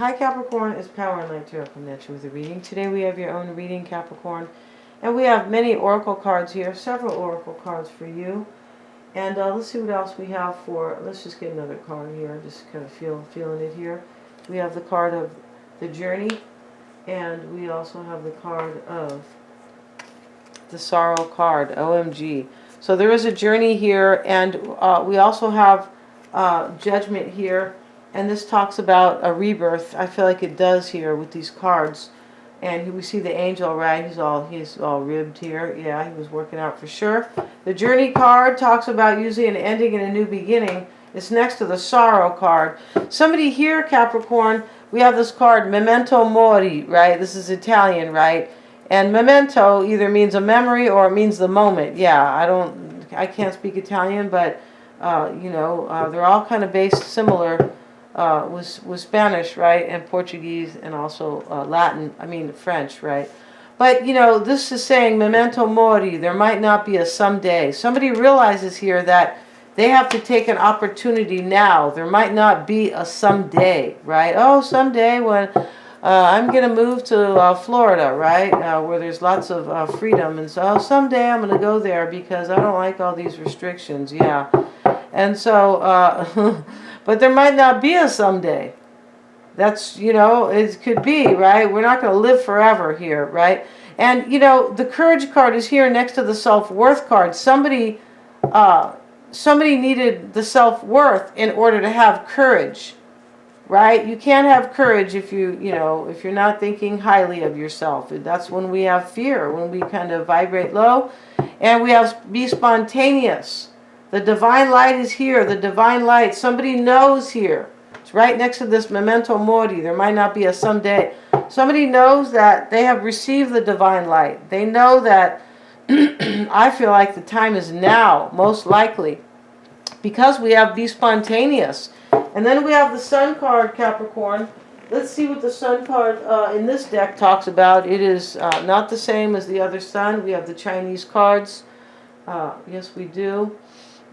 Hi Capricorn, it's Power and Light Tarot Connection with a reading. Today we have your own reading, Capricorn. And we have many oracle cards here, several oracle cards for you. And let's see what else we have for, let's just get another card here, just kind of feeling it here. We have the card of the journey, and we also have the card of the sorrow card, OMG. So there is a journey here, and we also have judgment here. And this talks about a rebirth. I feel like it does here with these cards. And we see the angel, right? He's all ribbed here. Yeah, he was working out for sure. The journey card talks about usually an ending and a new beginning. It's next to the sorrow card. Somebody here, Capricorn, we have this card, Memento Mori, right? This is Italian, right? And memento either means a memory or it means the moment. Yeah, I can't speak Italian, but they're all kind of based similar. Was Spanish, right, and Portuguese, and also French, right? But, this is saying memento mori, there might not be a someday. Somebody realizes here that they have to take an opportunity now. There might not be a someday, right? Oh, someday when I'm going to move to Florida, right, where there's lots of freedom. And so someday I'm going to go there because I don't like all these restrictions, yeah. And so... But there might not be a someday. That's, it could be, right? We're not going to live forever here, right? And, the courage card is here next to the self-worth card. Somebody needed the self-worth in order to have courage, right? You can't have courage if if you're not thinking highly of yourself. That's when we have fear, when we kind of vibrate low. And we have be spontaneous. The divine light is here. The divine light. Somebody knows here. It's right next to this memento mori. There might not be a someday. Somebody knows that they have received the divine light. They know that I feel like the time is now, most likely. Because we have be spontaneous. And then we have the sun card, Capricorn. Let's see what the sun card in this deck talks about. It is not the same as the other sun. We have the Chinese cards. Yes, we do.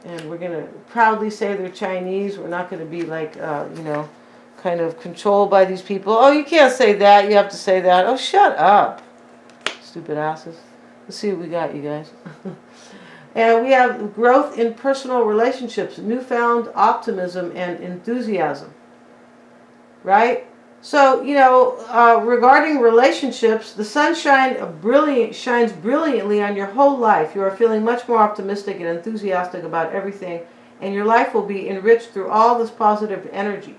And we're going to proudly say they're Chinese. We're not going to be like, kind of controlled by these people. Oh, you can't say that. You have to say that. Oh, shut up. Stupid asses. Let's see what we got, you guys. And we have growth in personal relationships, newfound optimism and enthusiasm. Right? So, regarding relationships, the sun shines brilliantly on your whole life. You are feeling much more optimistic and enthusiastic about everything, and your life will be enriched through all this positive energy.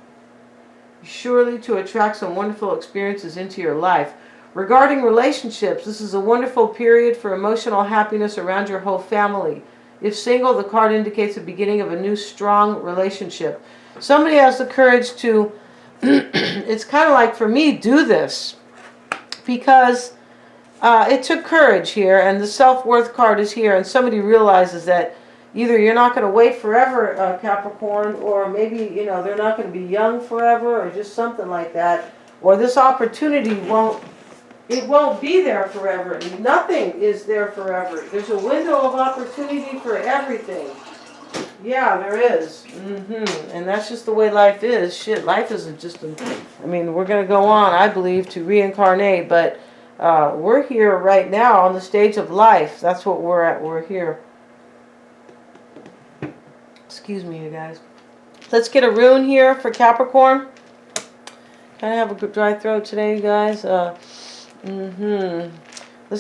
Surely to attract some wonderful experiences into your life. Regarding relationships, this is a wonderful period for emotional happiness around your whole family. If single, the card indicates the beginning of a new strong relationship. Somebody has the courage to... it's kind of like, for me, do this, because it took courage here, and the self-worth card is here, and somebody realizes that either you're not going to wait forever, Capricorn, or maybe they're not going to be young forever, or just something like that, or this opportunity won't be there forever. Nothing is there forever. There's a window of opportunity for everything. Yeah, there is. And that's just the way life is. Shit, life isn't just we're going to go on, I believe, to reincarnate, but we're here right now on the stage of life. That's what we're at. We're here. Excuse me, you guys. Let's get a rune here for Capricorn. Kind of have a dry throat today, you guys. Let's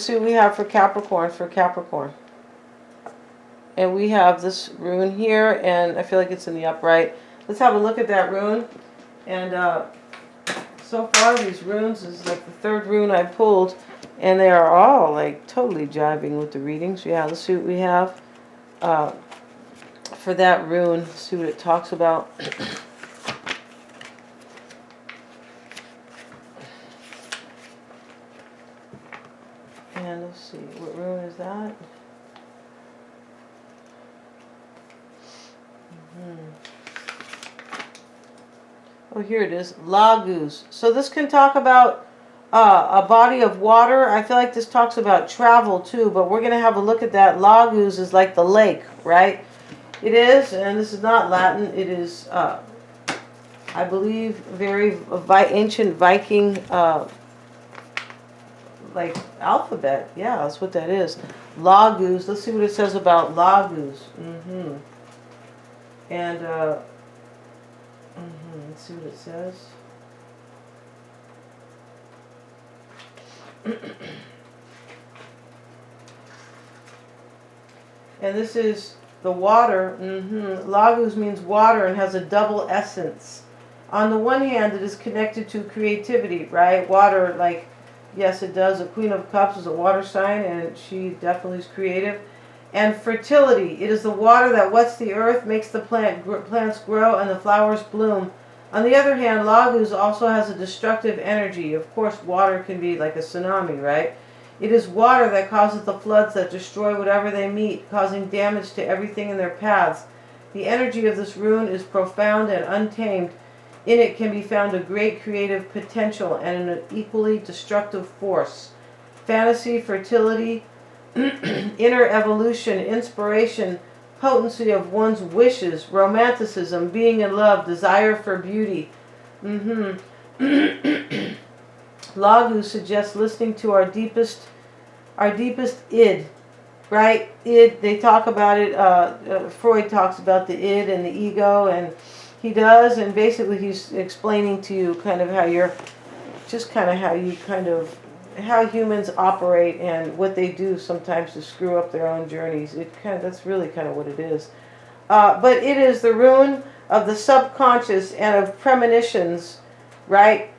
see what we have for Capricorn. And we have this rune here, and I feel like it's in the upright. Let's have a look at that rune. And so far, these runes is like the third rune I pulled, and they are all like totally jiving with the readings. Yeah, let's see what we have for that rune. Let's see what it talks about. And let's see, what rune is that? Oh, here it is, Laguz. So this can talk about a body of water. I feel like this talks about travel too, but we're going to have a look at that. Laguz is like the lake, right? It is, and this is not Latin. It is, I I believe, very ancient Viking, like alphabet. Yeah, that's what that is. Lagus. Let's see what it says about Lagus. And let's see what it says. And this is the water. Lagus means water and has a double essence. On the one hand, it is connected to creativity, right? Water, like, yes, it does. The Queen of Cups is a water sign, and she definitely is creative. And fertility. It is the water that wets the earth, makes the plants grow, and the flowers bloom. On the other hand, Lagus also has a destructive energy. Of course, water can be like a tsunami, right? It is water that causes the floods that destroy whatever they meet, causing damage to everything in their paths. The energy of this rune is profound and untamed. In it can be found a great creative potential and an equally destructive force. Fantasy, fertility, inner evolution, inspiration, potency of one's wishes, romanticism, being in love, desire for beauty. Lagu suggests listening to our deepest id, right? Id, they talk about it, Freud talks about the id and the ego, and he does, and basically he's explaining to you kind of how you're, just kind of how you kind of, how humans operate and what they do sometimes to screw up their own journeys. It kind of, that's really kind of what it is. But it is the rune of the subconscious and of premonitions, right?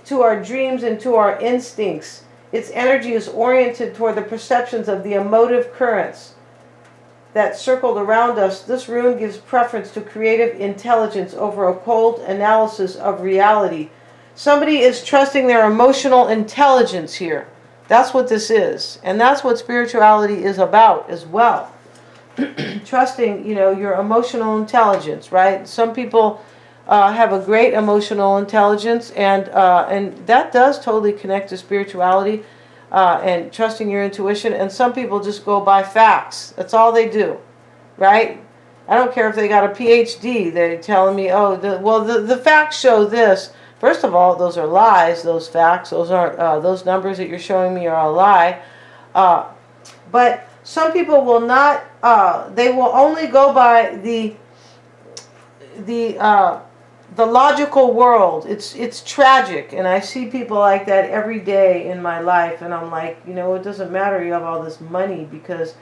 To our dreams and to our instincts. Its energy is oriented toward the perceptions of the emotive currents that circled around us. This rune gives preference to creative intelligence over a cold analysis of reality. Somebody is trusting their emotional intelligence here. That's what this is. And that's what spirituality is about as well. Trusting, you know, your emotional intelligence, right? Some people have a great emotional intelligence, and that does totally connect to spirituality and trusting your intuition. And some people just go by facts. That's all they do, right? I don't care if they got a PhD. They're telling me, oh, the facts show this. First of all, those are lies. Those facts, those aren't. Those numbers that you're showing me are a lie. But some people will not. They will only go by the logical world. It's tragic, and I see people like that every day in my life, and I'm like, you know, it doesn't matter. You have all this money because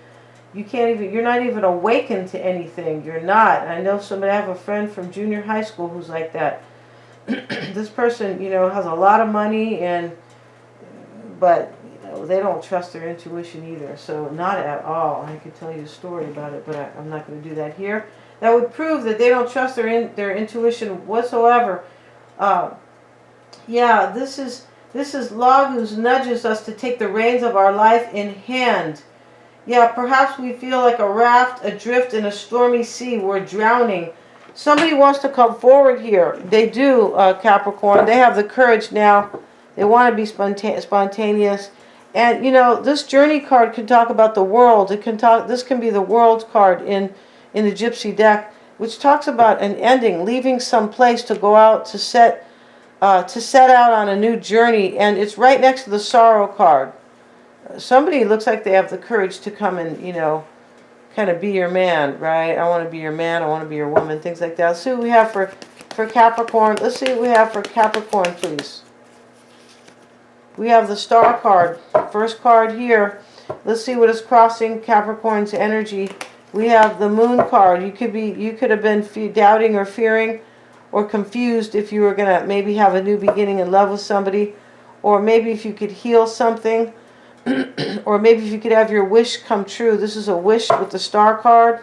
you can't even. You're not even awakened to anything. You're not. I know somebody. I have a friend from junior high school who's like that. This person, you know, has a lot of money, but you know, they don't trust their intuition either. So not at all. I could tell you a story about it, but I'm not going to do that here. That would prove that they don't trust their intuition whatsoever. Yeah, this is Lagus nudges us to take the reins of our life in hand. Yeah, perhaps we feel like a raft adrift in a stormy sea. We're drowning. Somebody wants to come forward here. They do, Capricorn. They have the courage now. They want to be spontaneous. And, you know, this journey card can talk about the world. It can talk. This can be the world card in the Gypsy deck, which talks about an ending, leaving some place to go out to set out on a new journey. And it's right next to the sorrow card. Somebody looks like they have the courage to come and, you know, kind of be your man, right? I want to be your man. I want to be your woman. Things like that. Let's see what we have for Capricorn. Let's see what we have for Capricorn, please. We have the Star card. First card here. Let's see what is crossing Capricorn's energy. We have the Moon card. You could have been doubting or fearing or confused if you were going to maybe have a new beginning in love with somebody, or maybe if you could heal something. Or maybe if you could have your wish come true. This is a wish with the Star card.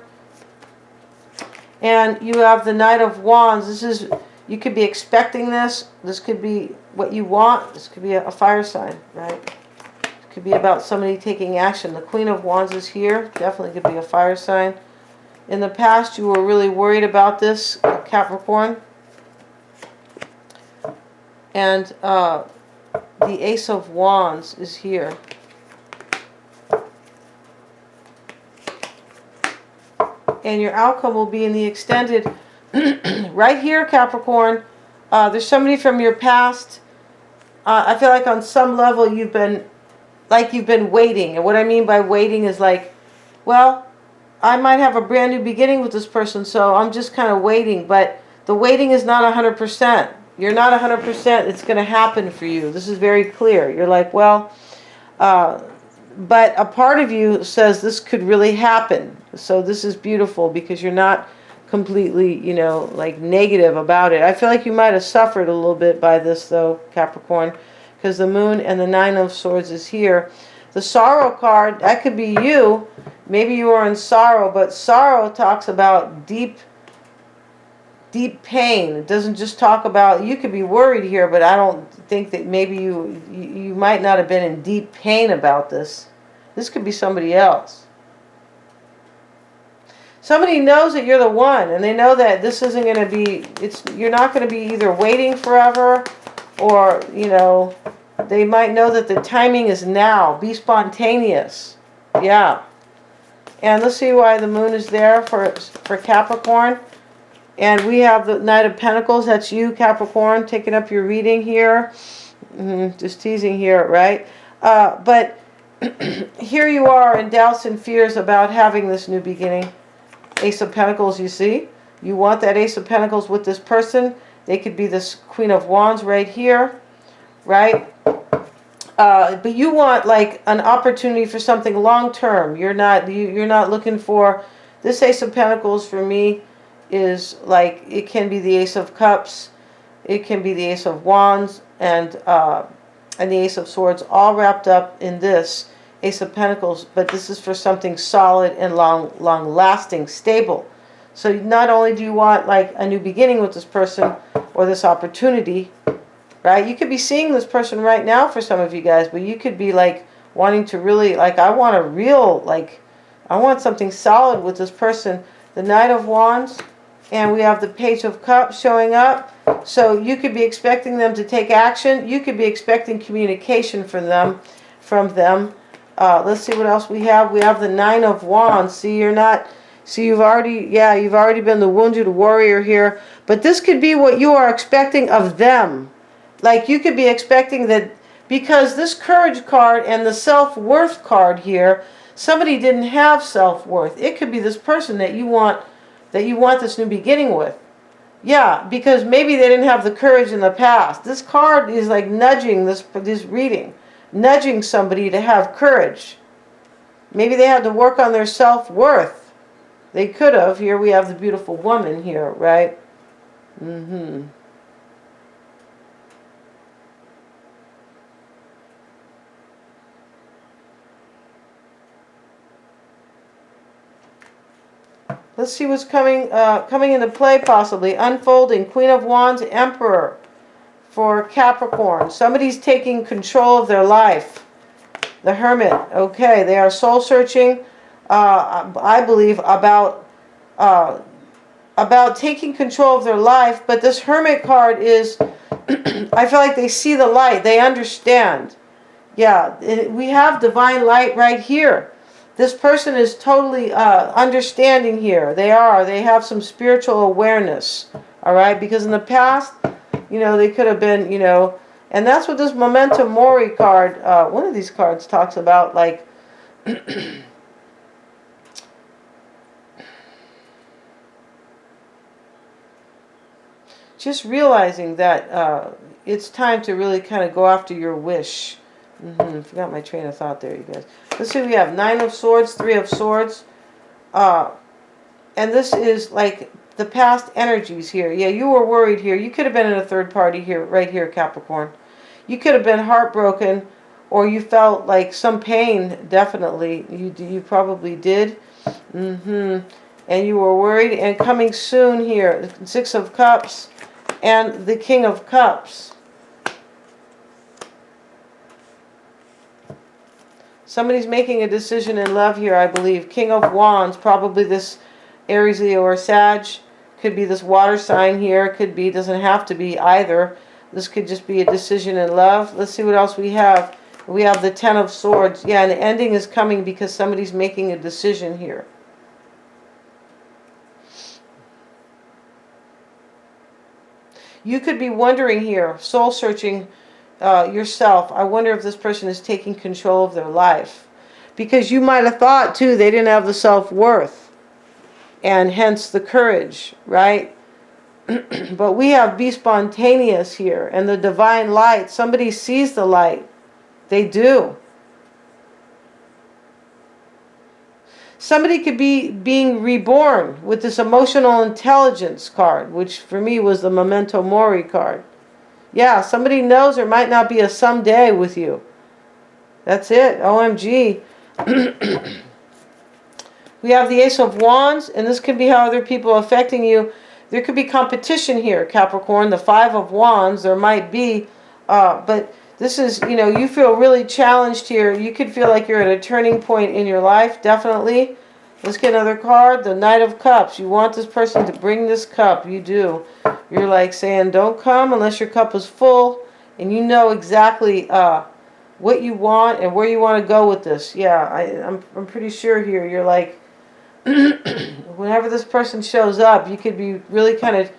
And you have the Knight of Wands. This is, you could be expecting this. This could be what you want. This could be a fire sign, right? It could be about somebody taking action. The Queen of Wands is here. Definitely could be a fire sign. In the past, you were really worried about this, Capricorn. And the Ace of Wands is here. And your outcome will be in the extended Right here, Capricorn, there's somebody from your past. I feel like on some level you've been waiting. And what I mean by waiting is like, well, I might have a brand new beginning with this person, so I'm just kind of waiting. But the waiting is not 100%. You're not 100%. It's going to happen for you. This is very clear. You're like, well, but a part of you says this could really happen. So this is beautiful because you're not completely, you know, like negative about it. I feel like you might have suffered a little bit by this though, Capricorn, because the moon and the Nine of Swords is here. The sorrow card, that could be you. Maybe you are in sorrow, but sorrow talks about deep pain. It doesn't just talk about, you could be worried here, but I don't think that maybe you might not have been in deep pain about this. This could be somebody else. Somebody knows that you're the one, and they know that this isn't going to be, you're not going to be either waiting forever, or, you know, they might know that the timing is now. Be spontaneous. Yeah. And let's see why the moon is there for Capricorn. And we have the Knight of Pentacles. That's you, Capricorn, taking up your reading here. Just teasing here, right? But here you are in doubts and fears about having this new beginning. Ace of Pentacles, you see? You want that Ace of Pentacles with this person. They could be this Queen of Wands right here, right? But you want like an opportunity for something long term. You're not looking for this Ace of Pentacles. For me, is like, it can be the Ace of Cups, it can be the Ace of Wands, and the Ace of Swords, all wrapped up in this Ace of Pentacles. But this is for something solid and long lasting, stable. So not only do you want like a new beginning with this person or this opportunity, right? You could be seeing this person right now for some of you guys, but you could be like wanting to really, like, I want a real, like, I want something solid with this person. The Knight of Wands, and we have the Page of Cups showing up. So you could be expecting them to take action. You could be expecting communication from them. Let's see what else we have. We have the Nine of Wands. See, you've already been the wounded warrior here. But this could be what you are expecting of them. Like, you could be expecting that, because this Courage card and the Self-Worth card here, somebody didn't have self-worth. It could be this person that you want this new beginning with. Yeah, because maybe they didn't have the courage in the past. This card is like nudging this reading, nudging somebody to have courage. Maybe they had to work on their self-worth. They could have. Here we have the beautiful woman here, right? Let's see what's coming into play possibly. Unfolding, Queen of Wands, Emperor for Capricorn. Somebody's taking control of their life. The Hermit. Okay, they are soul searching. I believe about taking control of their life. But this Hermit card is, I feel like they see the light. They understand. Yeah, we have divine light right here. This person is totally understanding here. They have some spiritual awareness, all right? Because in the past, you know, they could have been, you know, and that's what this Memento Mori card, one of these cards talks about, like, just realizing that it's time to really kind of go after your wish. Forgot my train of thought there, you guys. Let's see, we have Nine of Swords, Three of Swords. And this is like the past energies here. Yeah, you were worried here. You could have been in a third party here, right here, Capricorn. You could have been heartbroken, or you felt like some pain, definitely. You probably did. And you were worried. And coming soon here, the Six of Cups and the King of Cups. Somebody's making a decision in love here, I believe. King of Wands, probably this Aries, Leo, or Sag. Could be this water sign here. Could be, doesn't have to be either. This could just be a decision in love. Let's see what else we have. We have the Ten of Swords. Yeah, an ending is coming because somebody's making a decision here. You could be wondering here, soul searching yourself. I wonder if this person is taking control of their life. Because you might have thought too they didn't have the self-worth. And hence the courage, right? But we have be spontaneous here. And the divine light. Somebody sees the light. They do. Somebody could be being reborn with this emotional intelligence card, which for me was the Memento Mori card. Yeah, somebody knows there might not be a someday with you. That's it. OMG. We have the Ace of Wands, and this could be how other people are affecting you. There could be competition here, Capricorn. The Five of Wands, there might be, but this is, you know, you feel really challenged here. You could feel like you're at a turning point in your life, definitely. Let's get another card. The Knight of Cups. You want this person to bring this cup. You do. You're like saying, don't come unless your cup is full. And you know exactly what you want and where you want to go with this. Yeah, I'm pretty sure here. You're like, whenever this person shows up, you could be really kind of,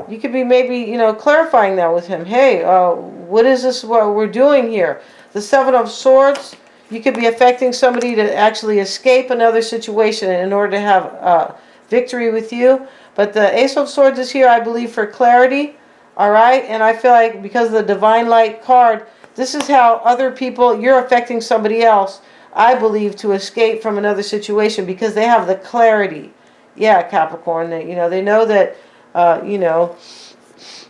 you could be maybe, you know, clarifying that with him. Hey, what is this, what we're doing here? The Seven of Swords, you could be affecting somebody to actually escape another situation in order to have victory with you. But the Ace of Swords is here, I believe, for clarity. All right? And I feel like because of the Divine Light card, this is how other people, you're affecting somebody else, I believe, to escape from another situation because they have the clarity. Yeah, Capricorn, you know, they know that, you know,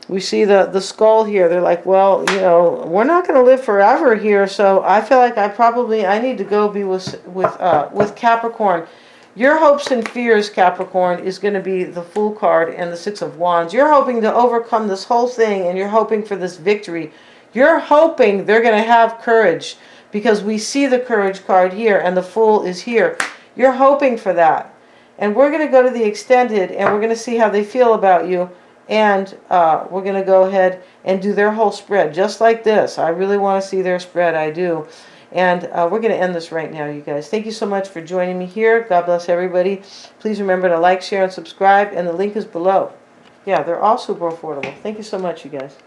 we see the skull here. They're like, well, you know, we're not going to live forever here, so I feel like I need to go be with Capricorn. Your hopes and fears, Capricorn, is going to be the Fool card and the Six of Wands. You're hoping to overcome this whole thing, and you're hoping for this victory. You're hoping they're going to have courage because we see the Courage card here, and the Fool is here. You're hoping for that. And we're going to go to the extended, and we're going to see how they feel about you. And we're going to go ahead and do their whole spread, just like this. I really want to see their spread. I do. And we're going to end this right now, you guys. Thank you so much for joining me here. God bless everybody. Please remember to like, share, and subscribe. And the link is below. Yeah, they're all super affordable. Thank you so much, you guys.